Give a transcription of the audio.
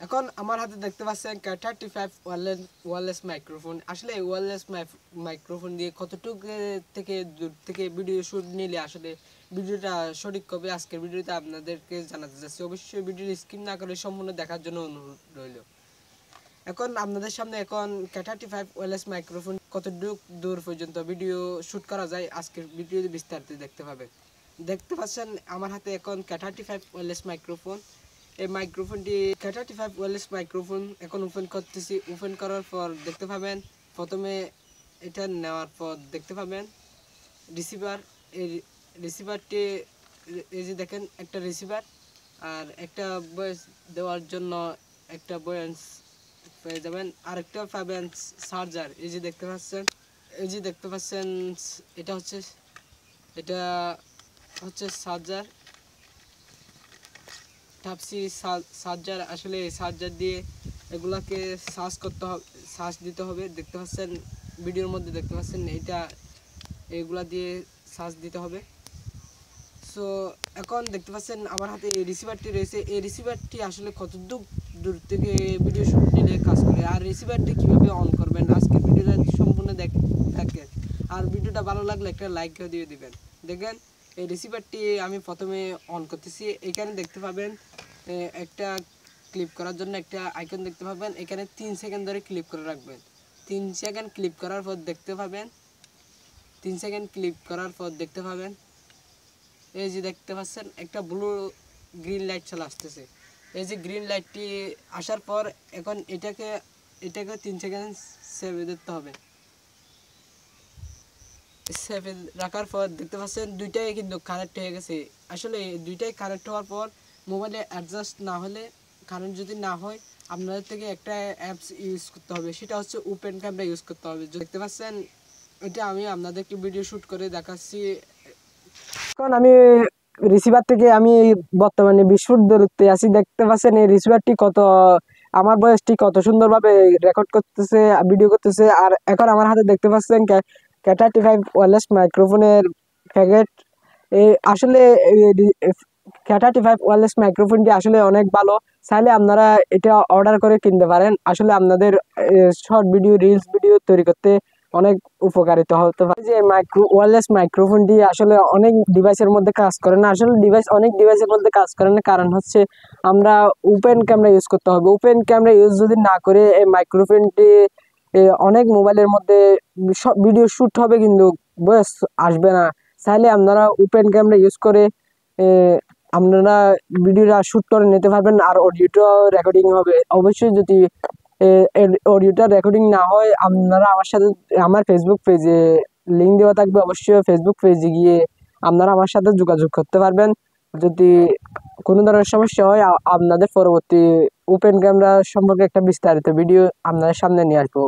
এখন আমার হাতে দেখতে পাচ্ছেন K35 ওয়্যারলেস মাইক্রোফোন। আসলে এই ওয়্যারলেস মাইক্রোফোন দিয়ে কতটুকু থেকে দূর থেকে ভিডিও শুট নিলে আসলে ভিডিওটা সঠিক হবে, আজকের ভিডিওতে আপনাদেরকে জানাতে চাচ্ছি। অবশ্যই ভিডিওটি স্কিপ না করে সম্পূর্ণ দেখার জন্য অনুরোধ রইল। এখন আপনাদের সামনে এখন K35 ওয়্যারলেস মাইক্রোফোন কতটুকু দূর পর্যন্ত ভিডিও শুট করা যায় আজকের ভিডিওতে বিস্তারিত দেখতে পাবেন। দেখতে পাচ্ছেন আমার হাতে এখন K35 ওয়্যারলেস মাইক্রোফোন। এই মাইক্রোফোনটি K35 ওয়্যারলেস মাইক্রোফোন এখন ওপেন করতেছি। ওপেন করার পর দেখতে পাবেন প্রথমে এটা নেওয়ার পর দেখতে পাবেন রিসিভার। এই রিসিভারটি এই যে দেখেন একটা রিসিভার আর একটা ভয়েস দেওয়ার জন্য একটা ভয়েস পেয়ে যাবেন, আরেকটা পাবেন চার্জার। এই যে দেখতে পাচ্ছেন, এই যে দেখতে পাচ্ছেন এটা হচ্ছে চার্জার, টাইপ-সি চার্জার। আসলে এই চার্জার দিয়ে এগুলাকে চার্জ করতে হবে, চার্জ দিতে হবে। দেখতে পাচ্ছেন ভিডিওর মধ্যে দেখতে পাচ্ছেন এগুলা দিয়ে চার্জ দিতে হবে। সো এখন দেখতে পাচ্ছেন আমার হাতে এই রিসিভারটি রয়েছে। এই রিসিভারটি আসলে কত দূর থেকে ভিডিও শুট নিলে কাজ করে, আর রিসিভারটি কীভাবে অন করবেন আজকের ভিডিওটা সম্পূর্ণ দেখেন। আর ভিডিওটা ভালো লাগলে একটা লাইক দিয়ে দিবেন। দেখেন এই রিসিভারটি আমি প্রথমে অন করতেছি। এখানে দেখতে পাবেন একটা ক্লিপ করার জন্য একটা আইকন দেখতে পাবেন। এখানে 3 সেকেন্ড ধরে ক্লিপ করে রাখবেন। 3 সেকেন্ড ক্লিপ করার পর দেখতে পাবেন 3 সেকেন্ড ক্লিপ করার পর দেখতে পাবেন এই যে দেখতে পাচ্ছেন একটা ব্লু গ্রিন লাইট চলে আসতেছে। এই যে গ্রিন লাইটটি আসার পর এখন এটাকে 3 সেকেন্ড সেভে দিতে হবে। সেভে রাখার পর দেখতে পাচ্ছেন দুইটাই কিন্তু কানেক্ট হয়ে গেছে। আসলে দুইটাই কানেক্ট হওয়ার পর মোবাইলে অ্যাডজাস্ট না হলে, কারেন্ট যদি না হয়, আপনাদের থেকে একটা অ্যাপস ইউজ করতে হবে, সেটা হচ্ছে ওপেন ক্যামেরা ইউজ করতে হবে। দেখতে পাচ্ছেন এটা আমি আপনাদেরকে ভিডিও শ্যুট করে দেখাচ্ছি। এখন আমি রিসিভার থেকে আমি বর্তমানে 20 ফুট দূরত্বে আছি। দেখতে পাচ্ছেন এই রিসিভারটি আমার বয়সটি কত সুন্দরভাবে রেকর্ড করতেছে, ভিডিও করতেছে। আর এখন আমার হাতে দেখতে পাচ্ছেন K35 ওয়্যারলেস মাইক্রোফোনের প্যাকেট। এই আসলে K35 ওয়্যারলেস মাইক্রোফোনটি আসলে অনেক ভালো। চাইলে আপনারা এটা অর্ডার করে কিনতে পারেন। আসলে আপনাদের শর্ট ভিডিও, রিলস ভিডিও তৈরি করতে অনেক উপকারিত হতে পারে। যে ওয়্যারলেস মাইক্রোফোনটি আসলে অনেক ডিভাইসের মধ্যে কাজ করে না। আসলে অনেক ডিভাইসের মধ্যে কাজ করে না, কারণ হচ্ছে আমরা ওপেন ক্যামেরা ইউজ করতে হবে। ওপেন ক্যামেরা ইউজ যদি না করে এই মাইক্রোফোনটি অনেক মোবাইলের মধ্যে সব ভিডিও শ্যুট হবে কিন্তু ভয়েস আসবে না। চাইলে আপনারা ওপেন ক্যামেরা ইউজ করে আপনারা ভিডিওটা শ্যুট করে নিতে পারবেন, আর অডিওটা রেকর্ডিং হবে। অবশ্যই যদি অডিওটা রেকর্ডিং না হয়, আপনারা আমার ফেসবুক পেজে লিঙ্ক দেওয়া থাকবে, অবশ্যই ফেসবুক পেজে গিয়ে আপনারা আমার সাথে যোগাযোগ করতে পারবেন। যদি কোনো ধরনের সমস্যা হয়, আপনাদের পরবর্তী ওপেন ক্যামেরা সম্পর্কে একটা বিস্তারিত ভিডিও আপনাদের সামনে নিয়ে আসবো।